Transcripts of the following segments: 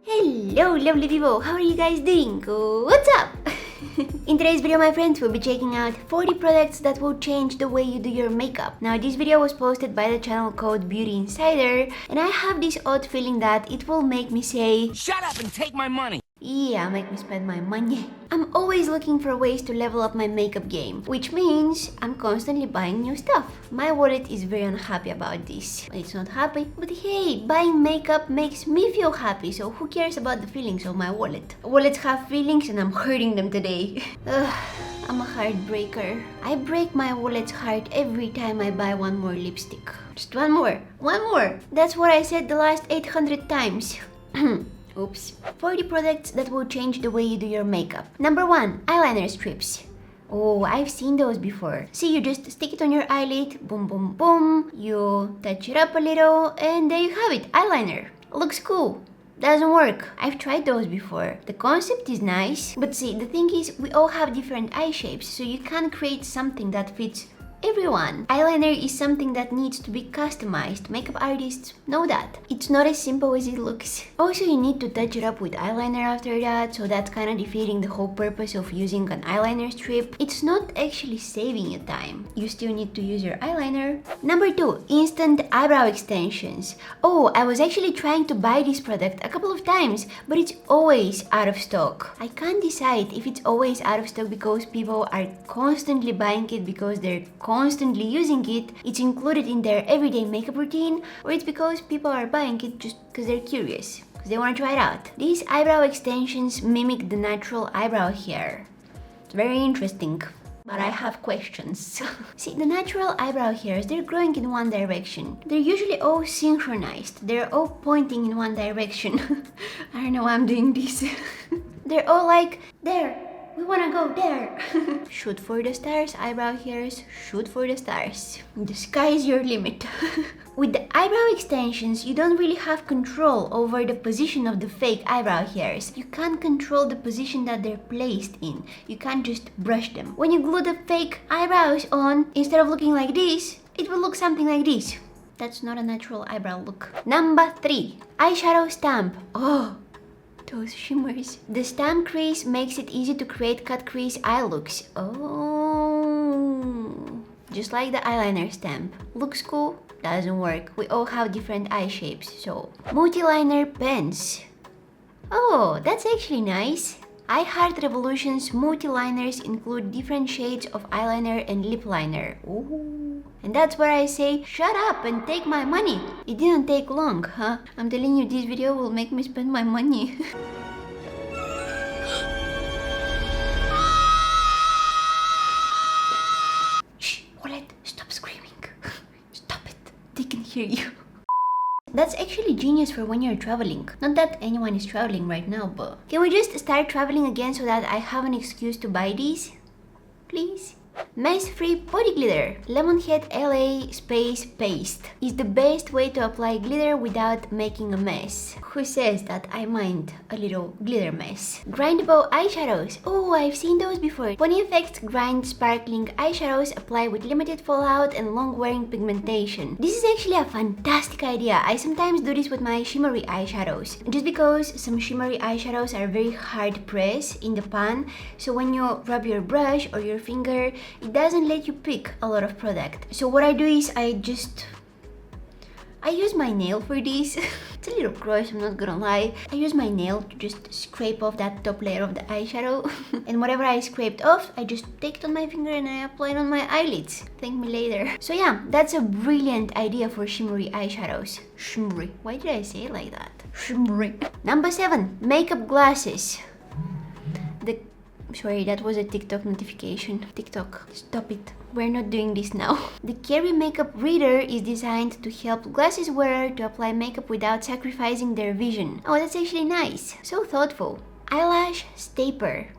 Hello lovely people, how are you guys doing? What's up? In today's video my friends, we'll be checking out 40 products that will change the way you do your makeup. Now this video was posted by the channel called Beauty Insider and I have this odd feeling that it will make me say, "Shut up and take my money!" Yeah, make me spend my money. I'm always looking for ways to level up my makeup game, which means I'm constantly buying new stuff. My wallet is very unhappy about this. It's not happy, but hey, buying makeup makes me feel happy, so who cares about the feelings of my wallet? Wallets have feelings and I'm hurting them today. I'm a heartbreaker. I break my wallet's heart every time I buy one more lipstick. Just one more. That's what I said the last 800 times. Oops. 40 products that will change the way you do your makeup. Number 1. Eyeliner strips. Oh, I've seen those before. See, you just stick it on your eyelid, boom boom boom, you touch it up a little, and there you have it, eyeliner. Looks cool. Doesn't work. I've tried those before. The concept is nice, but see, the thing is, we all have different eye shapes, so you can't create something that fits everyone. Eyeliner is something that needs to be customized. Makeup artists know that. It's not as simple as it looks. Also, you need to touch it up with eyeliner after that, so that's kind of defeating the whole purpose of using an eyeliner strip. It's not actually saving you time. You still need to use your eyeliner. Number 2. Instant eyebrow extensions. Oh, I was actually trying to buy this product a couple of times, but it's always out of stock. I can't decide if it's always out of stock because people are constantly buying it because they're constantly using it, it's included in their everyday makeup routine, or it's because people are buying it just because they're curious, because they want to try it out. These eyebrow extensions mimic the natural eyebrow hair. It's very interesting, but I have questions. See, the natural eyebrow hairs, they're growing in one direction. They're usually all synchronized. They're all pointing in one direction. I don't know why I'm doing this. They're all like, there. We wanna go there. Shoot for the stars, eyebrow hairs. Shoot for the stars. The sky is your limit. With the eyebrow extensions, you don't really have control over the position of the fake eyebrow hairs. You can't control the position that they're placed in. You can't just brush them. When you glue the fake eyebrows on, instead of looking like this, it will look something like this. That's not a natural eyebrow look. Number 3. Eyeshadow stamp. Oh, those shimmers. The stamp crease makes it easy to create cut crease eye looks. Oh, just like the eyeliner stamp. Looks cool, doesn't work. We all have different eye shapes, so. Multiliner pens. Oh, that's actually nice. I Heart Revolution's multiliners include different shades of eyeliner and lip liner. Ooh. And that's where I say, shut up and take my money. It didn't take long, huh? I'm telling you, this video will make me spend my money. Shh, wallet, stop screaming. Stop it, they can hear you. That's actually genius for when you're traveling. Not that anyone is traveling right now, but... Can we just start traveling again so that I have an excuse to buy these? Please? Mess-free body glitter. Lemonhead LA Space Paste is the best way to apply glitter without making a mess. Who says that I mind a little glitter mess? Grindable eyeshadows. Oh, I've seen those before. Pony Effects Grind Sparkling Eyeshadows apply with limited fallout and long-wearing pigmentation. This is actually a fantastic idea. I sometimes do this with my shimmery eyeshadows. Just because some shimmery eyeshadows are very hard pressed in the pan, so when you rub your brush or your finger, it doesn't let you pick a lot of product. So what I do is I use my nail for this. It's a little gross, I'm not gonna lie. I use my nail to just scrape off that top layer of the eyeshadow. And whatever I scraped off, I just take it on my finger and I apply it on my eyelids. Thank me later. So yeah, that's a brilliant idea for shimmery eyeshadows. Shimmery. Why did I say it like that? Shimmery. Number 7. Makeup glasses. Sorry, that was a TikTok notification. TikTok, stop it. We're not doing this now. The Carry Makeup Reader is designed to help glasses wearer to apply makeup without sacrificing their vision. Oh, that's actually nice. So thoughtful. Eyelash Stapler.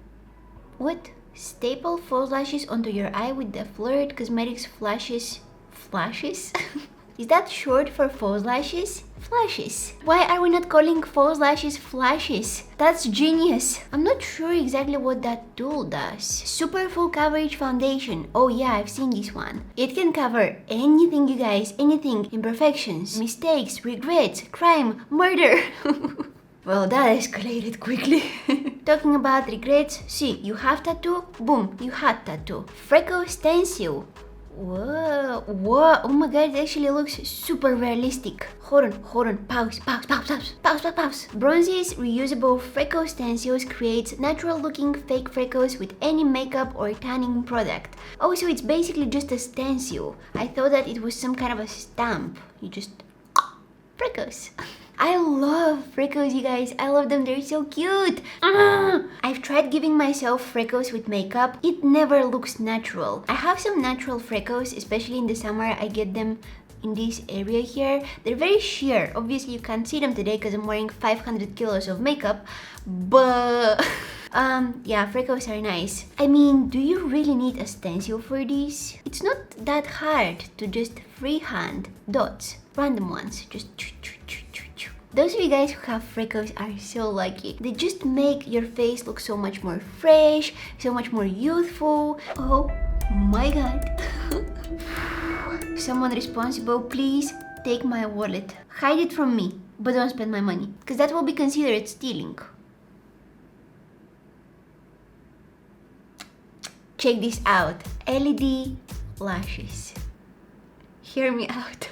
What? Staple false lashes onto your eye with the Flirt Cosmetics Flashes? Flashes? Is that short for false lashes? Flashes. Why are we not calling false lashes flashes? That's genius. I'm not sure exactly what that tool does. Super Full Coverage Foundation. Oh yeah, I've seen this one. It can cover anything, you guys. Anything. Imperfections, mistakes, regrets, crime, murder. Well, that escalated quickly. Talking about regrets, see, you have tattoo, boom, you had tattoo. Freckle stencil. Whoa, whoa, oh my god, it actually looks super realistic. Hold on, pause. Bronze's reusable freckle stencils creates natural looking fake freckles with any makeup or tanning product. Oh, so it's basically just a stencil. I thought that it was some kind of a stamp. You just... freckles. I love freckles, you guys. I love them. They're so cute. I've tried giving myself freckles with makeup. It never looks natural. I have some natural freckles, especially in the summer. I get them in this area here. They're very sheer. Obviously, you can't see them today because I'm wearing 500 kilos of makeup. But... yeah, freckles are nice. I mean, do you really need a stencil for this? It's not that hard to just freehand dots. Random ones. Just... Those of you guys who have freckles are so lucky. They just make your face look so much more fresh, so much more youthful. Oh my god. Someone responsible, please take my wallet. Hide it from me, but don't spend my money, because that will be considered stealing. Check this out. LED lashes. Hear me out.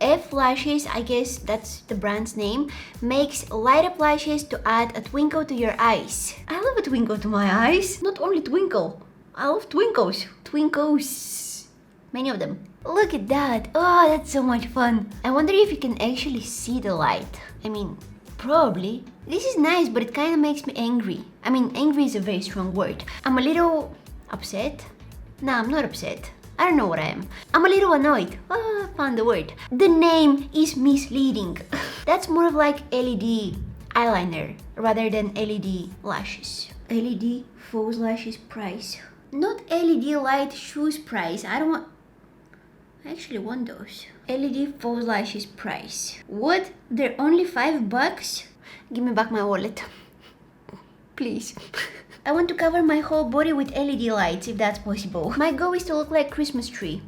F Lashes, I guess that's the brand's name, makes light up lashes to add a twinkle to your eyes. I love a twinkle to my eyes. Not only twinkle. I love twinkles. Twinkles. Many of them. Look at that. Oh, that's so much fun. I wonder if you can actually see the light. I mean, probably. This is nice, but it kind of makes me angry. I mean, angry is a very strong word. I'm a little upset. No, I'm not upset. I don't know what I am. I'm a little annoyed. Oh, I found the word. The name is misleading. That's more of like LED eyeliner rather than LED lashes. LED false lashes price. Not LED light shoes price. I actually want those. LED false lashes price. What? They're only $5? Give me back my wallet. Please. I want to cover my whole body with LED lights if that's possible. My goal is to look like Christmas tree.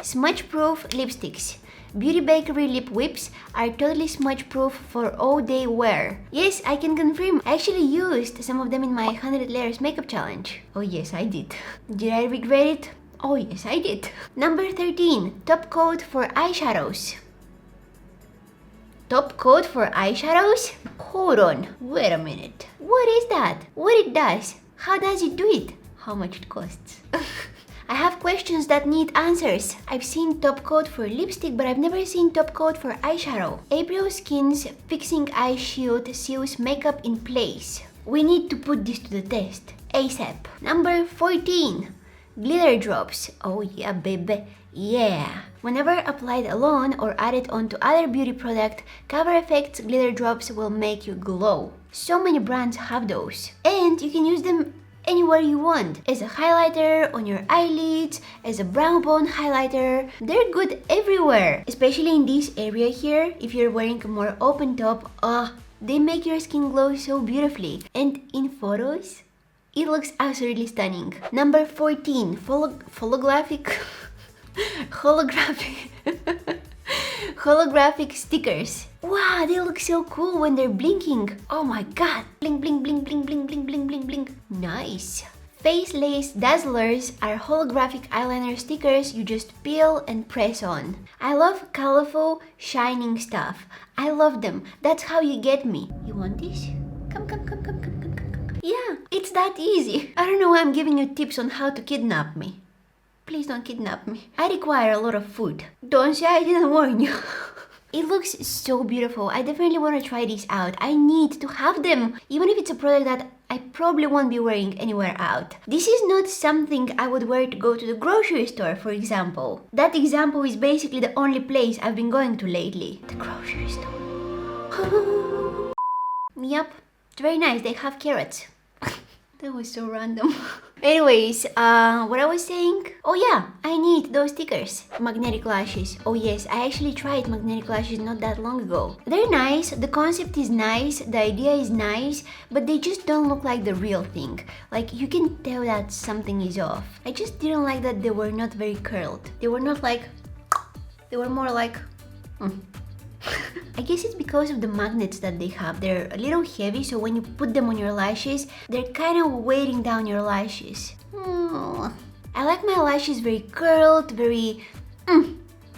Smudge proof lipsticks. Beauty Bakery lip whips are totally smudge proof for all day wear. Yes, I can confirm. I actually used some of them in my 100 layers makeup challenge. Oh yes, I did. Did I regret it? Oh yes, I did. Number 13. Top coat for eyeshadows. Top coat for eyeshadows? Hold on, wait a minute. What is that? What it does? How does it do it? How much it costs? I have questions that need answers. I've seen top coat for lipstick, but I've never seen top coat for eyeshadow. Eyebrow Skin's Fixing Eye Shield seals makeup in place. We need to put this to the test. ASAP. Number 14. Glitter drops. Oh yeah, baby. Yeah. Whenever applied alone or added onto other beauty product, Cover Effects glitter drops will make you glow. So many brands have those. And you can use them anywhere you want. As a highlighter on your eyelids, as a brow bone highlighter. They're good everywhere. Especially in this area here, if you're wearing a more open top, they make your skin glow so beautifully. And in photos, it looks absolutely stunning. Number 14. Holographic stickers. Wow, they look so cool when they're blinking. Oh my god. Blink, blink, blink, blink, blink, blink, blink, blink, blink. Nice. Face Lace Dazzlers are holographic eyeliner stickers you just peel and press on. I love colorful, shining stuff. I love them. That's how you get me. You want this? Come. Yeah, it's that easy. I don't know why I'm giving you tips on how to kidnap me. Please don't kidnap me. I require a lot of food. Don't say I didn't warn you. It looks so beautiful. I definitely want to try these out. I need to have them. Even if it's a product that I probably won't be wearing anywhere out. This is not something I would wear to go to the grocery store, for example. That example is basically the only place I've been going to lately. The grocery store. Yup. It's very nice. They have carrots. That was so random. Anyways, what I was saying? Oh yeah, I need those stickers. Magnetic lashes. Oh yes, I actually tried magnetic lashes not that long ago. They're nice, the concept is nice, the idea is nice, but they just don't look like the real thing. Like, you can tell that something is off. I just didn't like that they were not very curled. They were not like... They were more like... I guess it's because of the magnets that they have. They're a little heavy, so when you put them on your lashes, they're kind of weighting down your lashes. I like my lashes very curled, very,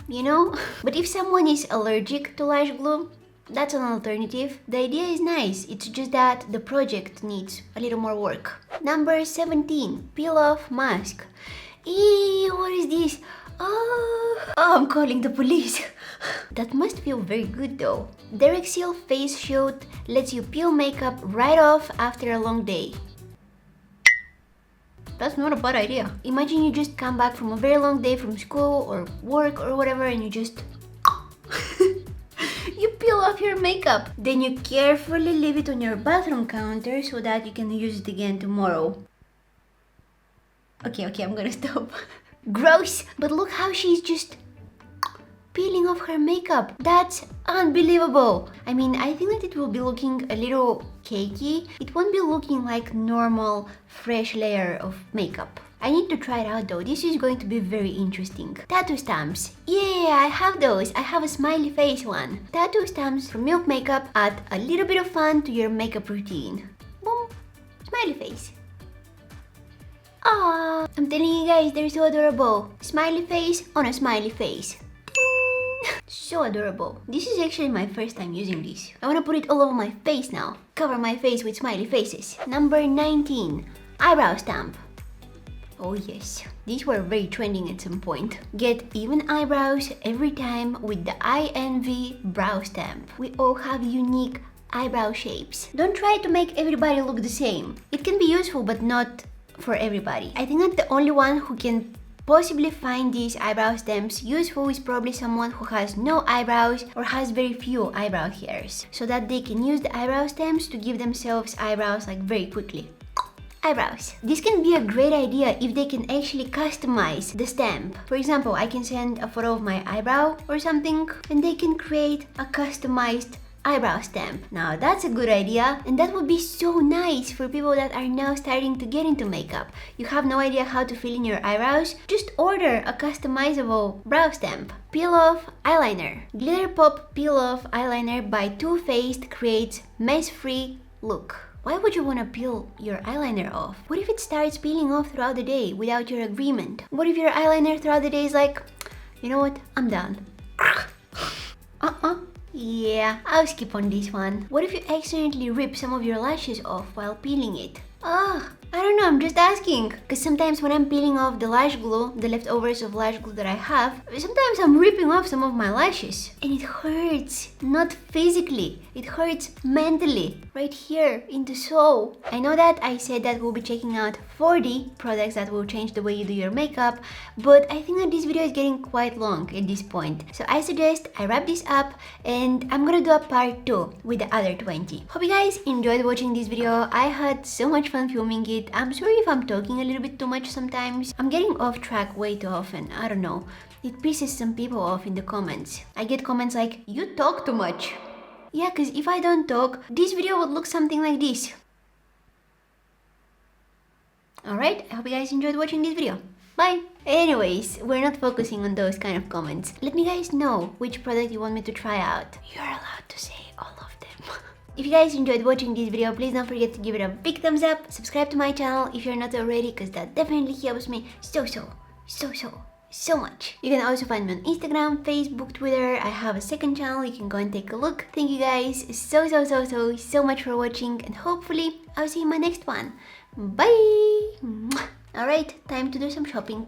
you know? But if someone is allergic to lash glue, that's an alternative. The idea is nice, it's just that the project needs a little more work. Number 17, peel off mask. Eee, what is this? Oh, I'm calling the police. That must feel very good though. Direct Seal Face Shield lets you peel makeup right off after a long day. That's not a bad idea. Imagine you just come back from a very long day from school or work or whatever and you just you peel off your makeup. Then you carefully leave it on your bathroom counter so that you can use it again tomorrow. Okay, I'm gonna stop. Gross! But look how she's just peeling off her makeup. That's unbelievable. I mean, I think that it will be looking a little cakey. It won't be looking like normal fresh layer of makeup. I need to try it out though. This is going to be very interesting. Tattoo stamps. Yeah, I have those. I have a smiley face one. Tattoo stamps from Milk Makeup add a little bit of fun to your makeup routine. Boom. Smiley face. Ah, I'm telling you guys, they're so adorable. Smiley face on a smiley face. So adorable. This is actually my first time using this. I want to put it all over my face now. Cover my face with smiley faces. Number 19. Eyebrow stamp. Oh yes, these were very trending at some point. Get even eyebrows every time with the INV brow stamp. We all have unique eyebrow shapes. Don't try to make everybody look the same. It can be useful but not for everybody. I think that the only one who can possibly find these eyebrow stamps useful is probably someone who has no eyebrows or has very few eyebrow hairs, so that they can use the eyebrow stamps to give themselves eyebrows like very quickly. Eyebrows. This can be a great idea if they can actually customize the stamp. For example, I can send a photo of my eyebrow or something and they can create a customized eyebrow stamp. Now that's a good idea, and that would be so nice for people that are now starting to get into makeup. You have no idea how to fill in your eyebrows? Just order a customizable brow stamp. Peel off eyeliner. Glitter Pop Peel Off Eyeliner by Too Faced creates mess-free look. Why would you want to peel your eyeliner off? What if it starts peeling off throughout the day without your agreement? What if your eyeliner throughout the day is like, you know what, I'm done. Yeah, I'll skip on this one. What if you accidentally rip some of your lashes off while peeling it? I don't know, I'm just asking. Because sometimes when I'm peeling off the lash glue, the leftovers of lash glue that I have, sometimes I'm ripping off some of my lashes. And it hurts. Not physically. It hurts mentally. Right here, in the soul. I know that I said that we'll be checking out 40 products that will change the way you do your makeup, but I think that this video is getting quite long at this point. So I suggest I wrap this up and I'm gonna do a part 2 with the other 20. Hope you guys enjoyed watching this video. I had so much fun filming it. I'm sorry if I'm talking a little bit too much sometimes. I'm getting off track way too often. I don't know. It pisses some people off in the comments. I get comments like, you talk too much. Yeah, because if I don't talk, this video would look something like this. Alright, I hope you guys enjoyed watching this video. Bye! Anyways, we're not focusing on those kind of comments. Let me guys know which product you want me to try out. You're allowed to say all of them. If you guys enjoyed watching this video, please don't forget to give it a big thumbs up. Subscribe to my channel if you're not already, because that definitely helps me so much. You can also find me on Instagram, Facebook, Twitter. I have a second channel, you can go and take a look. Thank you guys so much for watching, and hopefully I'll see you in my next one. Bye! Alright, time to do some shopping.